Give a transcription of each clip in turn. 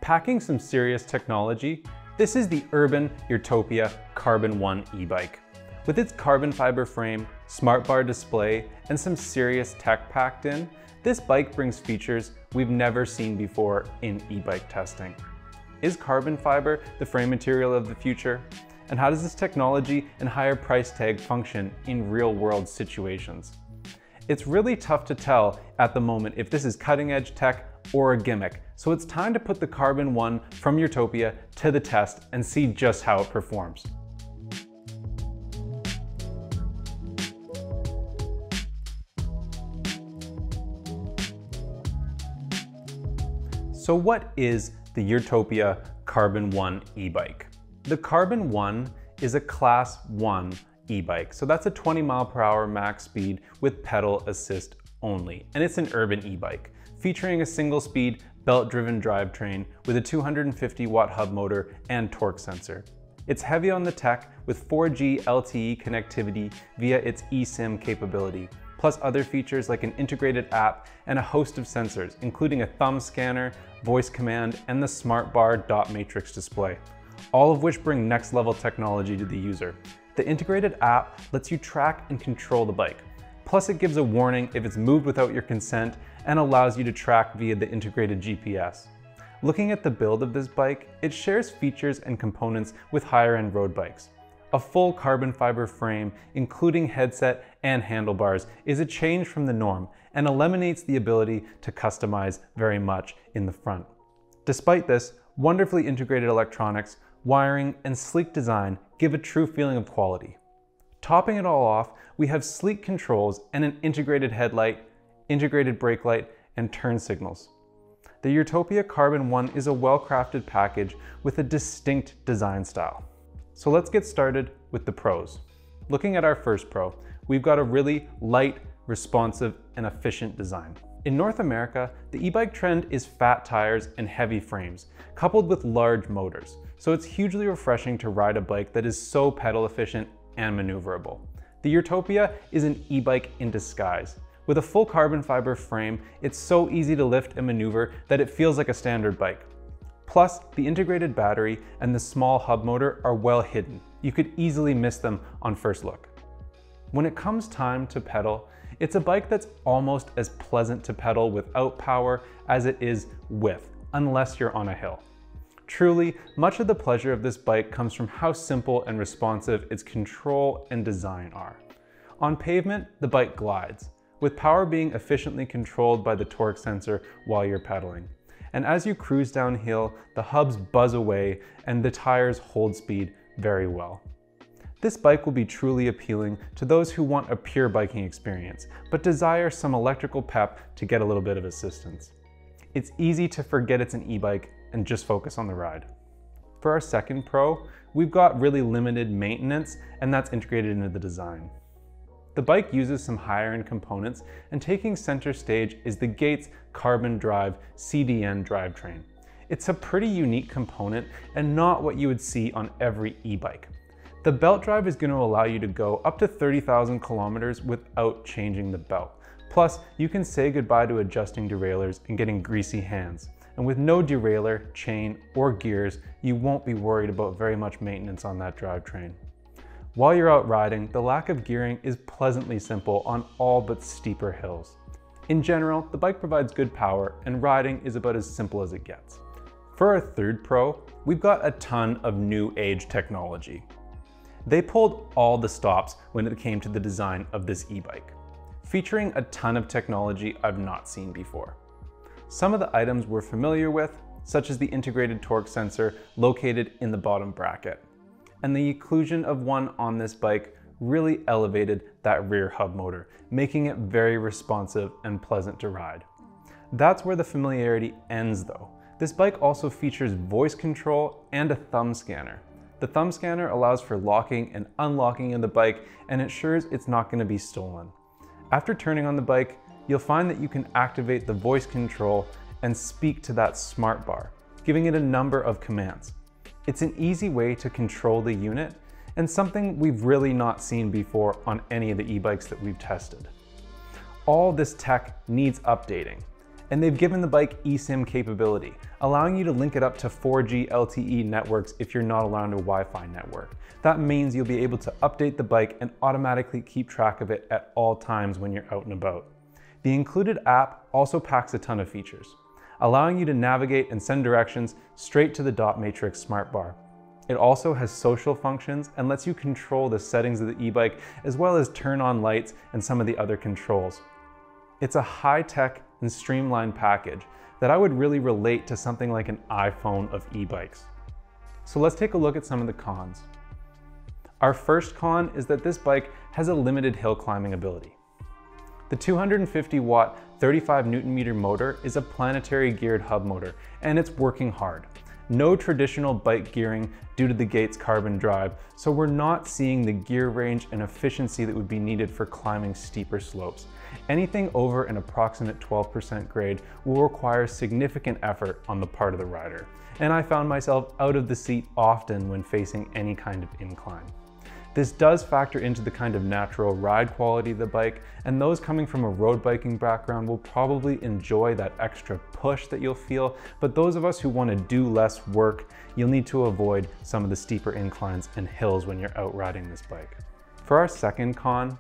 Packing some serious technology, this is the urban Urtopia Carbon 1 e-bike. With its carbon fiber frame, Smartbar display, and some serious tech packed in, this bike brings features we've never seen before in e-bike testing. Is carbon fiber the frame material of the future? And how does this technology and higher price tag function in real-world situations? It's really tough to tell at the moment if this is cutting-edge tech or a gimmick, so it's time to put the Carbon 1 from Urtopia to the test and see just how it performs. So what is the Urtopia Carbon 1 e-bike? The Carbon 1 is a Class 1 e-bike, so that's a 20 mph max speed with pedal assist only, and it's an urban e-bike, featuring a single-speed belt-driven drivetrain with a 250 watt hub motor and torque sensor. It's heavy on the tech with 4G LTE connectivity via its eSIM capability, plus other features like an integrated app and a host of sensors, including a thumb scanner, voice command, and the Smartbar dot matrix display, all of which bring next-level technology to the user. The integrated app lets you track and control the bike. Plus it gives a warning if it's moved without your consent and allows you to track via the integrated GPS. Looking at the build of this bike, it shares features and components with higher-end road bikes. A full carbon fiber frame, including headset and handlebars, is a change from the norm and eliminates the ability to customize very much in the front. Despite this, wonderfully integrated electronics, wiring, and sleek design give a true feeling of quality. Topping it all off, we have sleek controls and an integrated headlight, integrated brake light, and turn signals. The Urtopia Carbon 1 is a well-crafted package with a distinct design style. So let's get started with the pros. Looking at our first pro, we've got a really light, responsive, and efficient design. In North America, the e-bike trend is fat tires and heavy frames, coupled with large motors. So it's hugely refreshing to ride a bike that is so pedal efficient and maneuverable. The Urtopia is an e-bike in disguise. With a full carbon fiber frame, it's so easy to lift and maneuver that it feels like a standard bike. Plus, the integrated battery and the small hub motor are well hidden. You could easily miss them on first look. When it comes time to pedal, it's a bike that's almost as pleasant to pedal without power as it is with, unless you're on a hill. Truly, much of the pleasure of this bike comes from how simple and responsive its control and design are. On pavement, the bike glides, with power being efficiently controlled by the torque sensor while you're pedaling. And as you cruise downhill, the hubs buzz away and the tires hold speed very well. This bike will be truly appealing to those who want a pure biking experience, but desire some electrical pep to get a little bit of assistance. It's easy to forget it's an e-bike and just focus on the ride. For our second pro, we've got really limited maintenance, and that's integrated into the design. The bike uses some higher-end components, and taking center stage is the Gates Carbon Drive CDN drivetrain. It's a pretty unique component and not what you would see on every e-bike. The belt drive is going to allow you to go up to 30,000 kilometers without changing the belt. Plus, you can say goodbye to adjusting derailleurs and getting greasy hands. And with no derailleur, chain, or gears, you won't be worried about very much maintenance on that drivetrain. While you're out riding, the lack of gearing is pleasantly simple on all but steeper hills. In general, the bike provides good power and riding is about as simple as it gets. For our third pro, we've got a ton of new age technology. They pulled all the stops when it came to the design of this e-bike, featuring a ton of technology I've not seen before. Some of the items we're familiar with, such as the integrated torque sensor located in the bottom bracket. And the inclusion of one on this bike really elevated that rear hub motor, making it very responsive and pleasant to ride. That's where the familiarity ends though. This bike also features voice control and a thumb scanner. The thumb scanner allows for locking and unlocking of the bike and ensures it's not going to be stolen. After turning on the bike, you'll find that you can activate the voice control and speak to that Smartbar, giving it a number of commands. It's an easy way to control the unit and something we've really not seen before on any of the e-bikes that we've tested. All this tech needs updating, and they've given the bike eSIM capability, allowing you to link it up to 4G LTE networks if you're not allowed a Wi-Fi network. That means you'll be able to update the bike and automatically keep track of it at all times when you're out and about. The included app also packs a ton of features, allowing you to navigate and send directions straight to the dot matrix Smartbar. It also has social functions and lets you control the settings of the e-bike as well as turn on lights and some of the other controls. It's a high-tech and streamlined package that I would really relate to something like an iPhone of e-bikes. So let's take a look at some of the cons. Our first con is that this bike has a limited hill climbing ability. The 250 watt, 35 Newton meter motor is a planetary geared hub motor, and it's working hard. No traditional bike gearing due to the Gates carbon drive, so we're not seeing the gear range and efficiency that would be needed for climbing steeper slopes. Anything over an approximate 12% grade will require significant effort on the part of the rider, and I found myself out of the seat often when facing any kind of incline. This does factor into the kind of natural ride quality of the bike, and those coming from a road biking background will probably enjoy that extra push that you'll feel, but those of us who want to do less work, you'll need to avoid some of the steeper inclines and hills when you're out riding this bike. For our second con,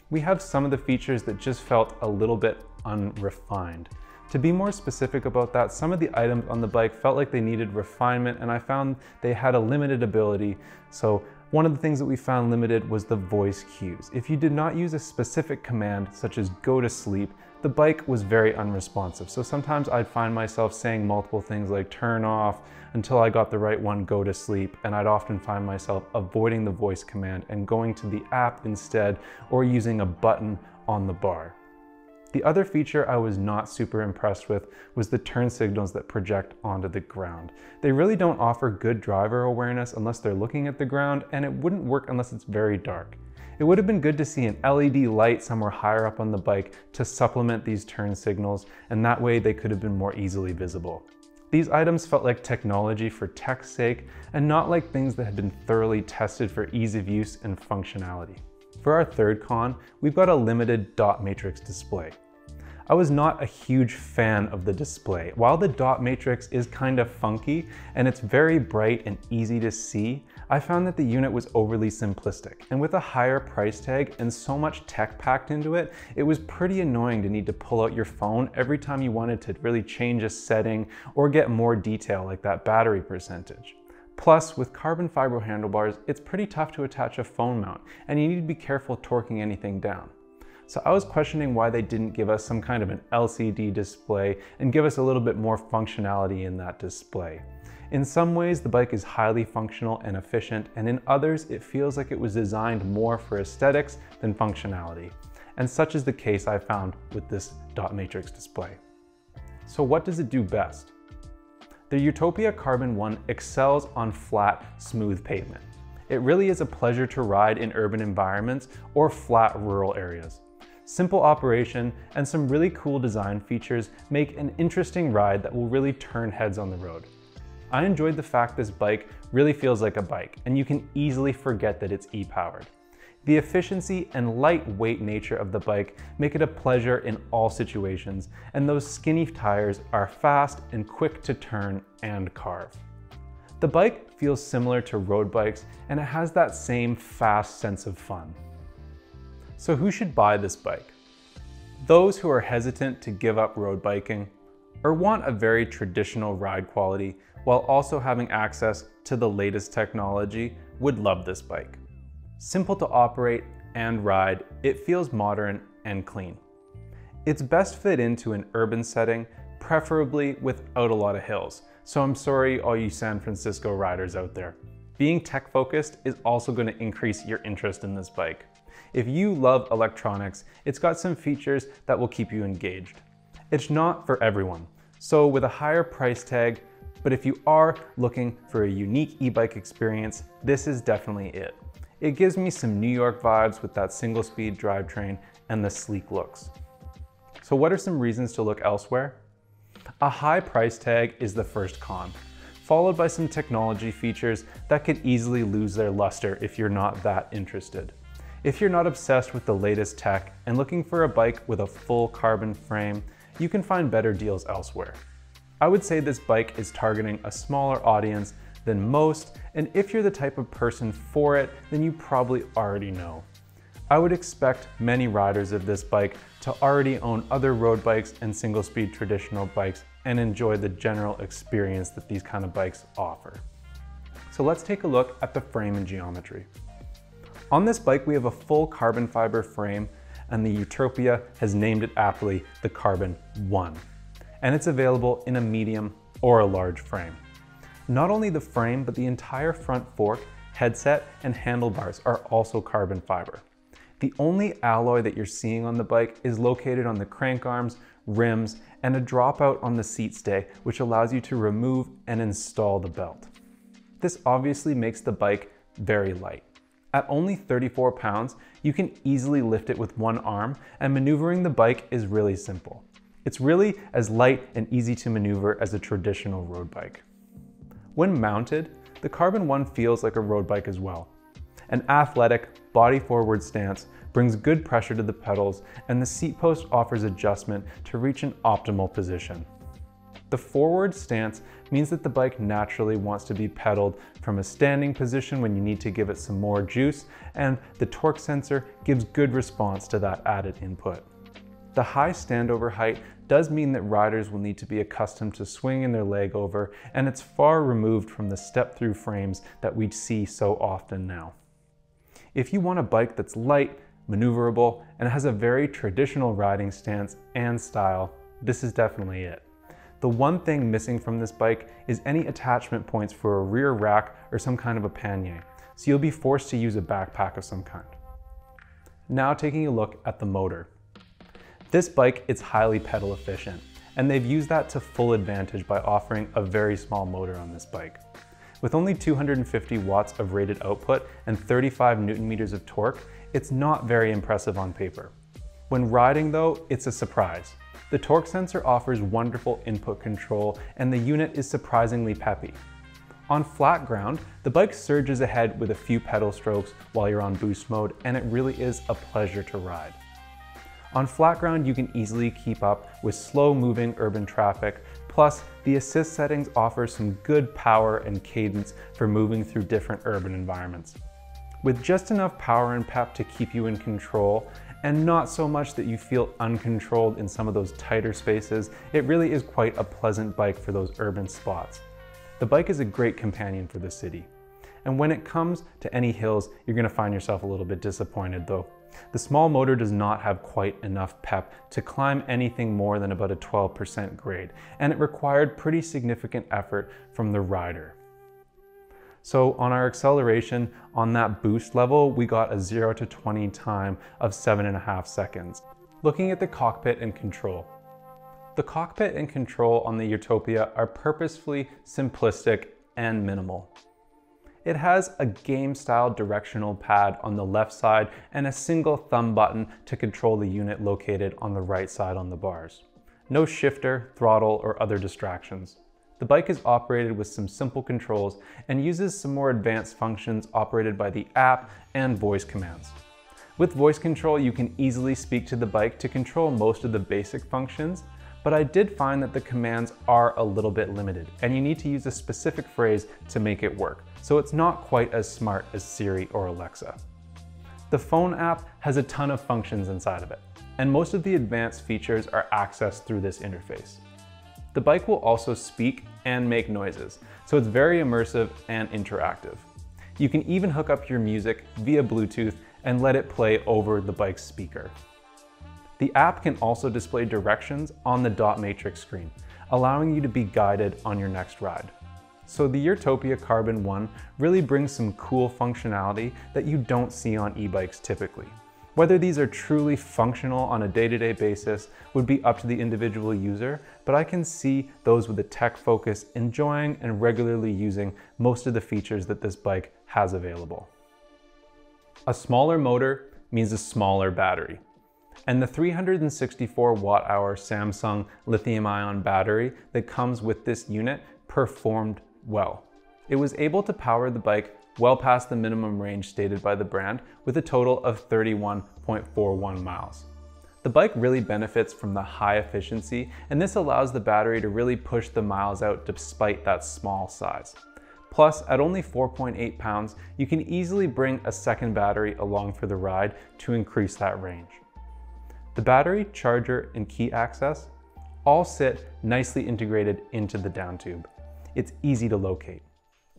we have some of the features that just felt a little bit unrefined. To be more specific about that, some of the items on the bike felt like they needed refinement, and I found they had a limited ability. So one of the things that we found limited was the voice cues. If you did not use a specific command, such as go to sleep, the bike was very unresponsive. So sometimes I'd find myself saying multiple things like turn off until I got the right one, go to sleep, and I'd often find myself avoiding the voice command and going to the app instead, or using a button on the bar. The other feature I was not super impressed with was the turn signals that project onto the ground. They really don't offer good driver awareness unless they're looking at the ground, and it wouldn't work unless it's very dark. It would have been good to see an LED light somewhere higher up on the bike to supplement these turn signals, and that way they could have been more easily visible. These items felt like technology for tech's sake, and not like things that had been thoroughly tested for ease of use and functionality. For our third con, we've got a limited dot matrix display. I was not a huge fan of the display. While the dot matrix is kind of funky and it's very bright and easy to see, I found that the unit was overly simplistic. And with a higher price tag and so much tech packed into it, it was pretty annoying to need to pull out your phone every time you wanted to really change a setting or get more detail like that battery percentage. Plus, with carbon fiber handlebars, it's pretty tough to attach a phone mount, and you need to be careful torquing anything down. So I was questioning why they didn't give us some kind of an LCD display and give us a little bit more functionality in that display. In some ways, the bike is highly functional and efficient, and in others, it feels like it was designed more for aesthetics than functionality. And such is the case I found with this dot matrix display. So what does it do best? The Urtopia Carbon 1 excels on flat, smooth pavement. It really is a pleasure to ride in urban environments or flat rural areas. Simple operation and some really cool design features make an interesting ride that will really turn heads on the road. I enjoyed the fact this bike really feels like a bike, and you can easily forget that it's e-powered. The efficiency and lightweight nature of the bike make it a pleasure in all situations, and those skinny tires are fast and quick to turn and carve. The bike feels similar to road bikes, and it has that same fast sense of fun. So who should buy this bike? Those who are hesitant to give up road biking or want a very traditional ride quality while also having access to the latest technology would love this bike. Simple to operate and ride, it feels modern and clean. It's best fit into an urban setting, preferably without a lot of hills. So I'm sorry all you San Francisco riders out there. Being tech focused is also going to increase your interest in this bike. If you love electronics, it's got some features that will keep you engaged. It's not for everyone, so with a higher price tag, but if you are looking for a unique e-bike experience, this is definitely it. It gives me some New York vibes with that single-speed drivetrain and the sleek looks. So what are some reasons to look elsewhere? A high price tag is the first con, followed by some technology features that could easily lose their luster if you're not that interested. If you're not obsessed with the latest tech and looking for a bike with a full carbon frame, you can find better deals elsewhere. I would say this bike is targeting a smaller audience than most, and if you're the type of person for it, then you probably already know. I would expect many riders of this bike to already own other road bikes and single-speed traditional bikes and enjoy the general experience that these kind of bikes offer. So let's take a look at the frame and geometry. On this bike, we have a full carbon fiber frame, and the Urtopia has named it aptly the Carbon 1. And it's available in a medium or a large frame. Not only the frame, but the entire front fork, headset, and handlebars are also carbon fiber. The only alloy that you're seeing on the bike is located on the crank arms, rims, and a dropout on the seat stay, which allows you to remove and install the belt. This obviously makes the bike very light. At only 34 pounds, you can easily lift it with one arm, and maneuvering the bike is really simple. It's really as light and easy to maneuver as a traditional road bike. When mounted, the Carbon 1 feels like a road bike as well. An athletic, body-forward stance brings good pressure to the pedals, and the seat post offers adjustment to reach an optimal position. The forward stance means that the bike naturally wants to be pedaled from a standing position when you need to give it some more juice, and the torque sensor gives good response to that added input. The high standover height does mean that riders will need to be accustomed to swinging their leg over, and it's far removed from the step-through frames that we see so often now. If you want a bike that's light, maneuverable, and has a very traditional riding stance and style, this is definitely it. The one thing missing from this bike is any attachment points for a rear rack or some kind of a pannier, so you'll be forced to use a backpack of some kind. Now taking a look at the motor. This bike is highly pedal efficient, and they've used that to full advantage by offering a very small motor on this bike. With only 250 watts of rated output and 35 Newton meters of torque, it's not very impressive on paper. When riding though, it's a surprise. The torque sensor offers wonderful input control, and the unit is surprisingly peppy. On flat ground, the bike surges ahead with a few pedal strokes while you're on boost mode, and it really is a pleasure to ride. On flat ground, you can easily keep up with slow-moving urban traffic, plus the assist settings offer some good power and cadence for moving through different urban environments. With just enough power and pep to keep you in control, and not so much that you feel uncontrolled in some of those tighter spaces, it really is quite a pleasant bike for those urban spots. The bike is a great companion for the city. And when it comes to any hills, you're going to find yourself a little bit disappointed though. The small motor does not have quite enough pep to climb anything more than about a 12% grade, and it required pretty significant effort from the rider. So on our acceleration, on that boost level, we got a 0 to 20 time of 7.5 seconds. Looking at the cockpit and control. The cockpit and control on the Urtopia are purposefully simplistic and minimal. It has a game-style directional pad on the left side and a single thumb button to control the unit located on the right side on the bars. No shifter, throttle, or other distractions. The bike is operated with some simple controls and uses some more advanced functions operated by the app and voice commands. With voice control, you can easily speak to the bike to control most of the basic functions, but I did find that the commands are a little bit limited, and you need to use a specific phrase to make it work, so it's not quite as smart as Siri or Alexa. The phone app has a ton of functions inside of it, and most of the advanced features are accessed through this interface. The bike will also speak and make noises, so it's very immersive and interactive. You can even hook up your music via Bluetooth and let it play over the bike's speaker. The app can also display directions on the dot matrix screen, allowing you to be guided on your next ride. So the Urtopia Carbon 1 really brings some cool functionality that you don't see on e-bikes typically. Whether these are truly functional on a day-to-day basis would be up to the individual user, but I can see those with a tech focus enjoying and regularly using most of the features that this bike has available. A smaller motor means a smaller battery. And the 364 watt-hour Samsung lithium-ion battery that comes with this unit performed well. It was able to power the bike well past the minimum range stated by the brand with a total of 31.41 miles. The bike really benefits from the high efficiency, and this allows the battery to really push the miles out despite that small size. Plus, at only 4.8 pounds, you can easily bring a second battery along for the ride to increase that range. The battery, charger, and key access all sit nicely integrated into the down tube. It's easy to locate.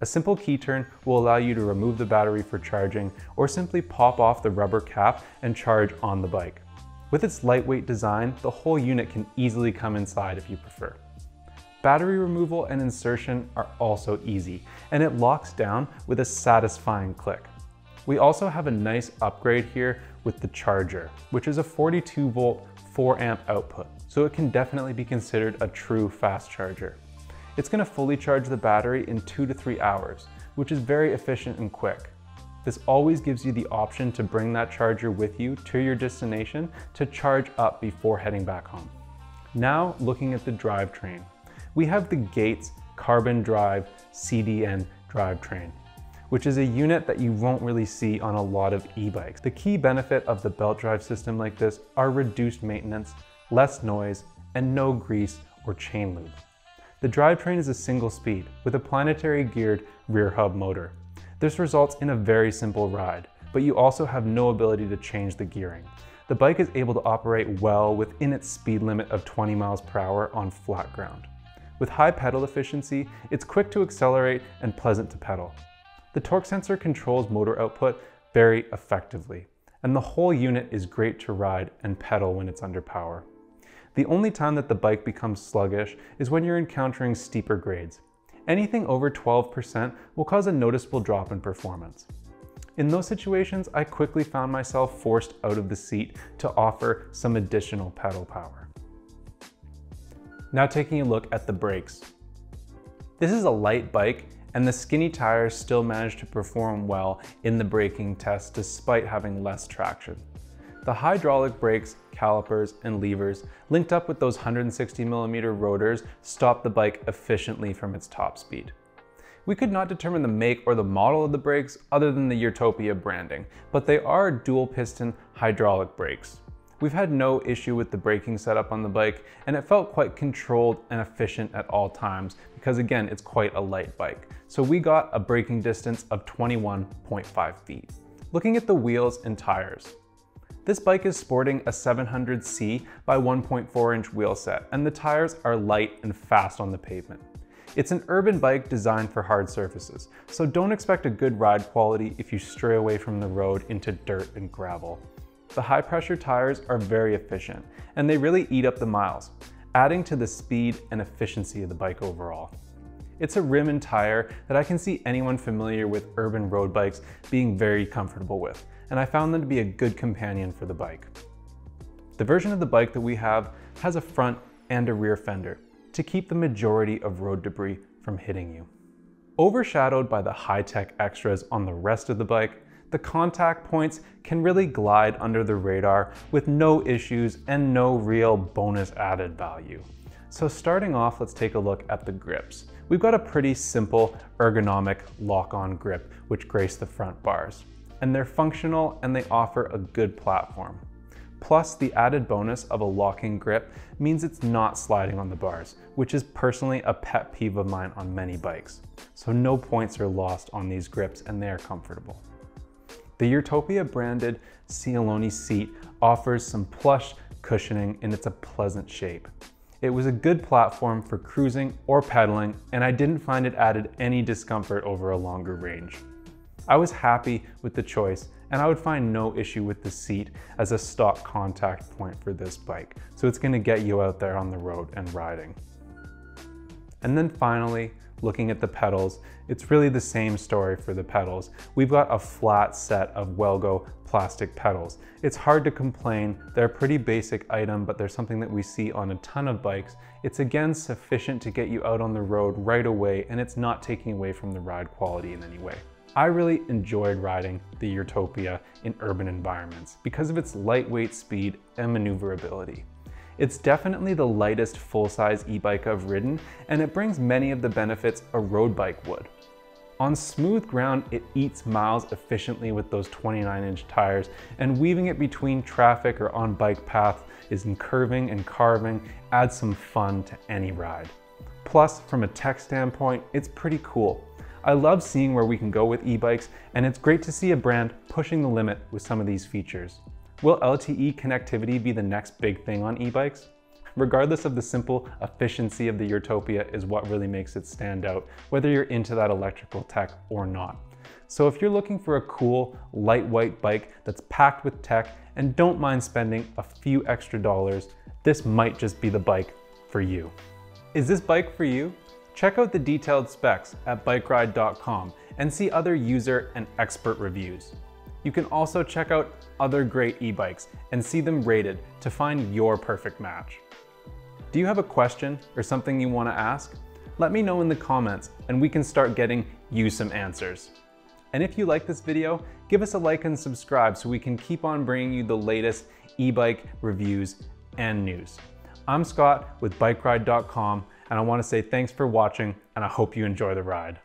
A simple key turn will allow you to remove the battery for charging or simply pop off the rubber cap and charge on the bike. With its lightweight design, the whole unit can easily come inside if you prefer. Battery removal and insertion are also easy, and it locks down with a satisfying click. We also have a nice upgrade here with the charger, which is a 42 volt 4 amp output, so it can definitely be considered a true fast charger. It's going to fully charge the battery in 2 to 3 hours, which is very efficient and quick. This always gives you the option to bring that charger with you to your destination to charge up before heading back home. Now, looking at the drivetrain. We have the Gates Carbon Drive CDN drivetrain, which is a unit that you won't really see on a lot of e-bikes. The key benefit of the belt drive system like this are reduced maintenance, less noise, and no grease or chain lube. The drivetrain is a single speed with a planetary geared rear hub motor. This results in a very simple ride, but you also have no ability to change the gearing. The bike is able to operate well within its speed limit of 20 miles per hour on flat ground. With high pedal efficiency, it's quick to accelerate and pleasant to pedal. The torque sensor controls motor output very effectively, and the whole unit is great to ride and pedal when it's under power. The only time that the bike becomes sluggish is when you're encountering steeper grades. Anything over 12% will cause a noticeable drop in performance. In those situations, I quickly found myself forced out of the seat to offer some additional pedal power. Now taking a look at the brakes. This is a light bike, and the skinny tires still manage to perform well in the braking test despite having less traction. The hydraulic brakes, calipers, and levers linked up with those 160mm rotors stop the bike efficiently from its top speed. We could not determine the make or the model of the brakes other than the Urtopia branding, but they are dual piston hydraulic brakes. We've had no issue with the braking setup on the bike, and it felt quite controlled and efficient at all times because again, it's quite a light bike. So we got a braking distance of 21.5 feet. Looking at the wheels and tires. This bike is sporting a 700C by 1.4 inch wheel set, and the tires are light and fast on the pavement. It's an urban bike designed for hard surfaces, so don't expect a good ride quality if you stray away from the road into dirt and gravel. The high pressure tires are very efficient, and they really eat up the miles, adding to the speed and efficiency of the bike overall. It's a rim and tire that I can see anyone familiar with urban road bikes being very comfortable with, and I found them to be a good companion for the bike. The version of the bike that we have has a front and a rear fender to keep the majority of road debris from hitting you. Overshadowed by the high-tech extras on the rest of the bike, the contact points can really glide under the radar with no issues and no real bonus added value. So starting off, let's take a look at the grips. We've got a pretty simple ergonomic lock-on grip which grace the front bars, and they're functional and they offer a good platform. Plus, the added bonus of a locking grip means it's not sliding on the bars, which is personally a pet peeve of mine on many bikes. So no points are lost on these grips and they are comfortable. The Urtopia branded Cialone seat offers some plush cushioning and it's a pleasant shape. It was a good platform for cruising or pedaling, and I didn't find it added any discomfort over a longer range. I was happy with the choice, and I would find no issue with the seat as a stock contact point for this bike, so it's going to get you out there on the road and riding. And then finally, looking at the pedals, it's really the same story for the pedals. We've got a flat set of Welgo plastic pedals. It's hard to complain. They're a pretty basic item, but they're something that we see on a ton of bikes. It's again sufficient to get you out on the road right away, and it's not taking away from the ride quality in any way. I really enjoyed riding the Urtopia in urban environments because of its lightweight speed and maneuverability. It's definitely the lightest full-size e-bike I've ridden, and it brings many of the benefits a road bike would. On smooth ground, it eats miles efficiently with those 29-inch tires, and weaving it between traffic or on bike paths is curving and carving adds some fun to any ride. Plus, from a tech standpoint, it's pretty cool. I love seeing where we can go with e-bikes, and it's great to see a brand pushing the limit with some of these features. Will LTE connectivity be the next big thing on e-bikes? Regardless of the simple efficiency of the Urtopia is what really makes it stand out, whether you're into that electrical tech or not. So if you're looking for a cool, lightweight bike that's packed with tech and don't mind spending a few extra dollars, this might just be the bike for you. Is this bike for you? Check out the detailed specs at bikeride.com and see other user and expert reviews. You can also check out other great e-bikes and see them rated to find your perfect match. Do you have a question or something you want to ask? Let me know in the comments and we can start getting you some answers. And if you like this video, give us a like and subscribe so we can keep on bringing you the latest e-bike reviews and news. I'm Scott with bikeride.com, and I want to say thanks for watching, and I hope you enjoy the ride.